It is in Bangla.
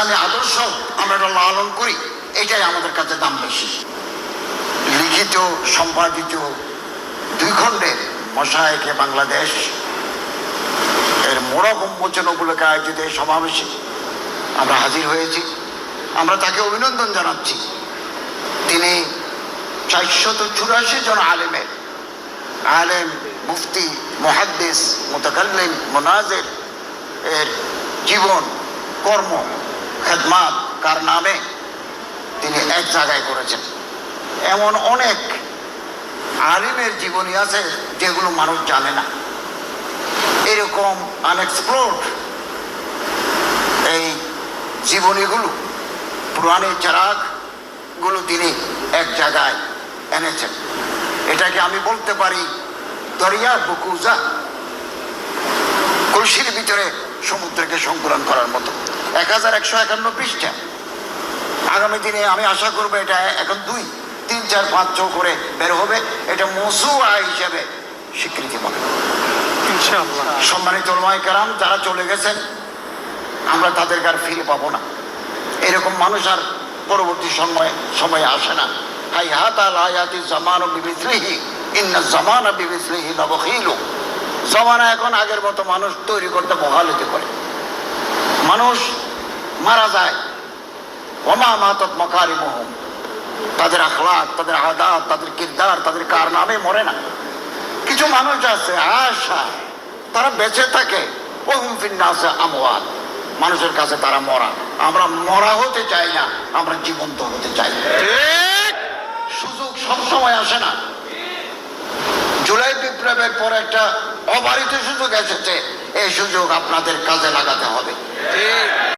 ইসলামী আদর্শ আমরা এটা লালন করি, এটাই আমাদের কাছে দাম বেশি। লিখিত সম্পাদিত 2 খণ্ডের মশায়েখে বাংলাদেশ এর মোড়ক উন্মোচন উপলক্ষে আয়োজিত এই সমাবেশে আমরা হাজির হয়েছি। আমরা তাকে অভিনন্দন জানাচ্ছি। তিনি 484 জন আলেম, মুফতি, মুহাদ্দিস, মুতাকাল্লিম, মুনাজির এর জীবন, কর্ম, খেদমাত, কারনামে তিনি এক জায়গায় করেছেন। এমন অনেক আলিমের জীবনী আছে যেগুলো মানুষ জানে না। এরকম আনএক্সপ্লোর্ড এই জীবনীগুলো, পুরানি চেরাগগুলো তিনি এক জায়গায় এনেছেন। এটাকে আমি বলতে পারি দরিয়া বুকুজা, কলসির ভিতরে সমুদ্রকে সংকলন করার মতো। 1151 পৃষ্ঠা। আগামী দিনে আমি আশা করবো এটা এখন 2, 3, 4, 5, 6 করে বের হবে। এটা মওসুআ হিসেবে স্বীকৃতি পাবে ইনশাআল্লাহ। সম্মানিত উলামায়ে কেরাম যারা চলে গেছেন, আমরা তাদেরকে আর ফিরে পাবো না। এরকম মানুষ আর পরবর্তী সময়ে আসে না। হাইহাতা লা ইয়াতি জামানু বিমিসলিহি ইন্না জামানা বিমিসলিহি লাবখিলু। জামানা এখন আগের মতো মানুষ তৈরি করতে বহালতি করে। মানুষ মারা যায়, ওমা মাতাত মাকারিমুহুম, তাদের আখলাক, তাদের আদাত, তাদের কিরদার, তাদের কারনামে মরে না। কিছু মানুষ আছে আশা, তারা বেঁচে থাকে, ওহুম ফিন নাসি আমওয়াত, মানুষের কাছে তারা মরা। আমরা মরা হতে চাই না, আমরা জীবন্ত হতে চাই। সুযোগ সবসময় আসে না। জুলাই বিপ্লবের পর একটা অবারিত সুযোগ এসেছে, এই সুযোগ আপনাদের কাজে লাগাতে হবে।